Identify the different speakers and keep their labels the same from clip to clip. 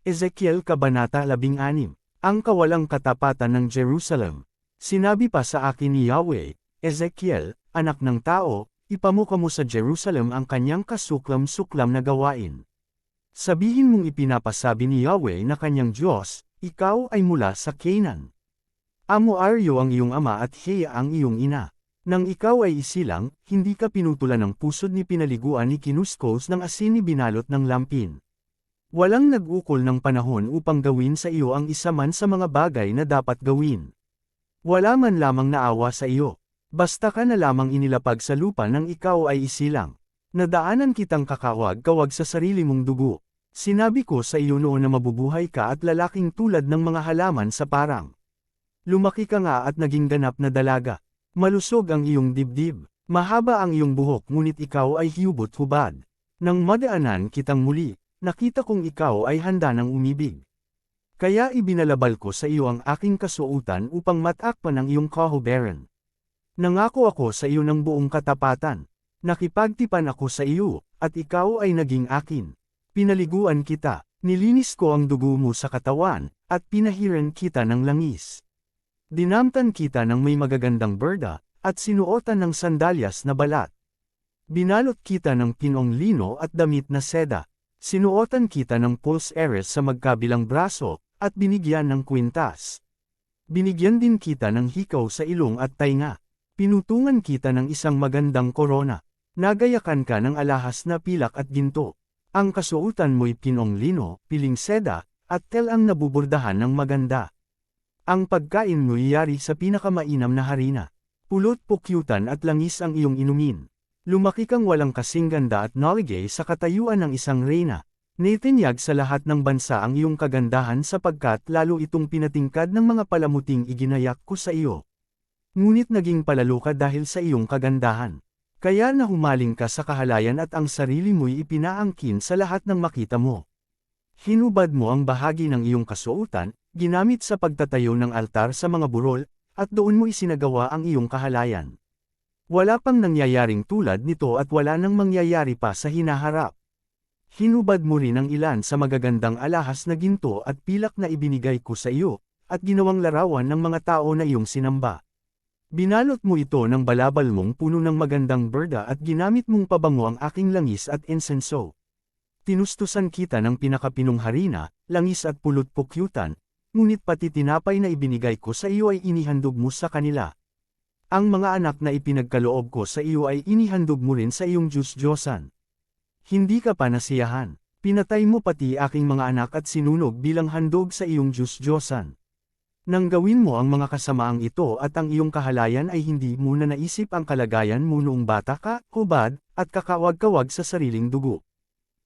Speaker 1: Ezekiel Kabanata 16. Ang kawalang katapatan ng Jerusalem. Sinabi pa sa akin ni Yahweh, Ezekiel, anak ng tao, ipamuka mo sa Jerusalem ang kanyang kasuklam-suklam na gawain. Sabihin mong ipinapasabi ni Yahweh na kanyang Diyos, ikaw ay mula sa Canaan. Amoaryo ang iyong ama at Heya ang iyong ina. Nang ikaw ay isilang, hindi ka pinutulan ng pusod ni pinaliguan ni kinuskos ng asin ni binalot ng lampin. Walang nag-ukol ng panahon upang gawin sa iyo ang isa man sa mga bagay na dapat gawin. Wala man lamang naawa sa iyo. Basta ka na lamang inilapag sa lupa nang ikaw ay isilang. Nadaanan kitang kakawag-kawag sa sarili mong dugo. Sinabi ko sa iyo noon na mabubuhay ka at lalaking tulad ng mga halaman sa parang. Lumaki ka nga at naging ganap na dalaga. Malusog ang iyong dibdib. Mahaba ang iyong buhok ngunit ikaw ay hiyubot-hubad. Nang madaanan kitang muli, nakita kong ikaw ay handa ng umibig. Kaya ibinalabal ko sa iyo ang aking kasuotan upang matakpan ang iyong kahuberan. Nangako ako sa iyo ng buong katapatan. Nakipagtipan ako sa iyo, at ikaw ay naging akin. Pinaliguan kita, nilinis ko ang dugo mo sa katawan, at pinahiran kita ng langis. Dinamtan kita ng may magagandang berda, at sinuotan ng sandalyas na balat. Binalot kita ng pinong lino at damit na seda. Sinuotan kita ng pulse eres sa magkabilang braso, at binigyan ng kwintas. Binigyan din kita ng hikaw sa ilong at tainga. Pinutungan kita ng isang magandang korona. Nagayakan ka ng alahas na pilak at ginto. Ang kasuotan mo'y pinong lino, piling seda, at tel ang nabubordahan ng maganda. Ang pagkain mo'y yari sa pinakamainam na harina. Pulot-pukyutan at langis ang iyong inumin. Lumaki kang walang kasing ganda at naligay sa katayuan ng isang reyna. Nitinyag sa lahat ng bansa ang iyong kagandahan sapagkat lalo itong pinatingkad ng mga palamuting iginayak ko sa iyo. Ngunit naging palalo ka dahil sa iyong kagandahan. Kaya nahumaling ka sa kahalayan at ang sarili mo'y ipinaangkin sa lahat ng makita mo. Hinubad mo ang bahagi ng iyong kasuotan, ginamit sa pagtatayo ng altar sa mga burol, at doon mo isinagawa ang iyong kahalayan. Wala pang nangyayaring tulad nito at wala nang mangyayari pa sa hinaharap. Hinubad mo rin ang ilan sa magagandang alahas na ginto at pilak na ibinigay ko sa iyo, at ginawang larawan ng mga tao na iyong sinamba. Binalot mo ito ng balabal mong puno ng magandang berda at ginamit mong pabango ang aking langis at insenso. Tinustusan kita ng pinakapinong harina, langis at pulot-pukyutan, ngunit pati tinapay na ibinigay ko sa iyo ay inihandog mo sa kanila. Ang mga anak na ipinagkaloob ko sa iyo ay inihandog mo rin sa iyong Diyos-Diyosan. Hindi ka pa nasiyahan. Pinatay mo pati aking mga anak at sinunog bilang handog sa iyong Diyos-Diyosan. Nang gawin mo ang mga kasamaang ito at ang iyong kahalayan ay hindi mo na naisip ang kalagayan mo noong bata ka, hubad, at kakawag-kawag sa sariling dugo.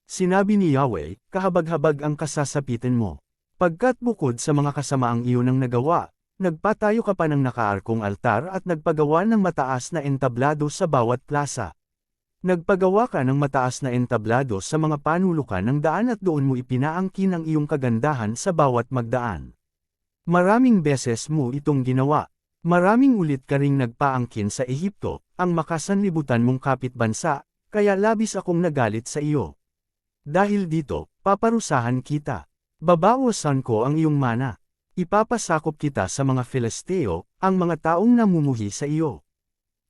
Speaker 1: Sinabi ni Yahweh, kahabag-habag ang kasasapitin mo. Pagkat bukod sa mga kasamaang iyon ang nagawa, nagpatayo ka pa ng nakaarkong altar at nagpagawa ng mataas na entablado sa bawat plaza. Nagpagawa ka ng mataas na entablado sa mga panulukan ng daan at doon mo ipinaangkin ang iyong kagandahan sa bawat magdaan. Maraming beses mo itong ginawa. Maraming ulit ka ring nagpaangkin sa Ehipto, ang makasanlibutan mong kapitbansa, kaya labis akong nagalit sa iyo. Dahil dito, paparusahan kita. Babawasan ko ang iyong mana. Ipapasakop kita sa mga Filisteo, ang mga taong namumuhi sa iyo.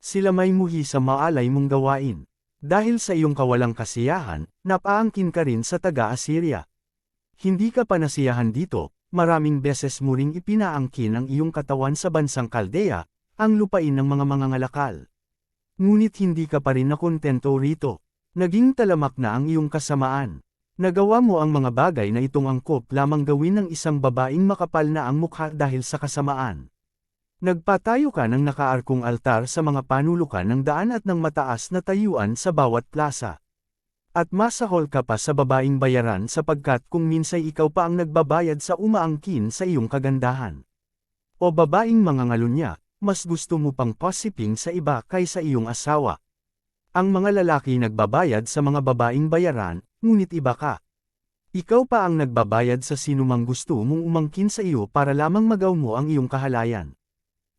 Speaker 1: Sila may muhi sa maalay mong gawain. Dahil sa iyong kawalang kasiyahan, napaangkin ka rin sa taga-Assyria. Hindi ka pa nasiyahan dito, maraming beses mo ring ipinaangkin ang iyong katawan sa bansang Kaldea, ang lupain ng mga mangangalakal. Ngunit hindi ka pa rin nakontento rito. Naging talamak na ang iyong kasamaan. Nagawa mo ang mga bagay na itong angkop lamang gawin ng isang babaeng makapal na ang mukha dahil sa kasamaan. Nagpatayo ka ng nakaarkong altar sa mga panulukan ng daan at ng mataas na tayuan sa bawat plaza. At masahol ka pa sa babaeng bayaran sapagkat kung minsay ikaw pa ang nagbabayad sa umaangkin sa iyong kagandahan. O babaeng mangangalunya, mas gusto mo pang posiping sa iba kaysa iyong asawa. Ang mga lalaki nagbabayad sa mga babaeng bayaran, ngunit iba ka. Ikaw pa ang nagbabayad sa sinumang gusto mong umangkin sa iyo para lamang magaw mo ang iyong kahalayan.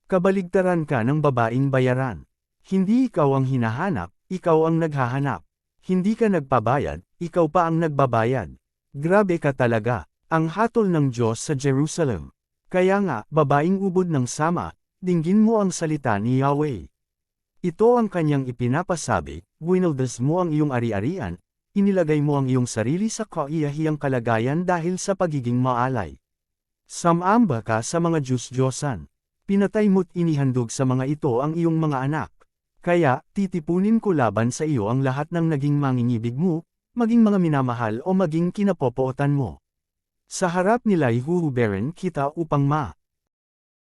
Speaker 1: Kabaligtaran ka ng babaeng bayaran. Hindi ikaw ang hinahanap, ikaw ang naghahanap. Hindi ka nagpabayad, ikaw pa ang nagbabayad. Grabe ka talaga. ang hatol ng Diyos sa Jerusalem. Kaya nga, babaeng ubod ng Sama, dinggin mo ang salita ni Yahweh. Ito ang kanyang ipinapasabi, winaldas mo ang iyong ari-arian, inilagay mo ang iyong sarili sa kaiyahiyang kalagayan dahil sa pagiging maalay. Samamba ka sa mga Diyos-Diyosan. Pinatay mo't inihandog sa mga ito ang iyong mga anak. Kaya, titipunin ko laban sa iyo ang lahat ng naging mangingibig mo, maging mga minamahal o maging kinapopootan mo. Sa harap nila ihuhuberin kita upang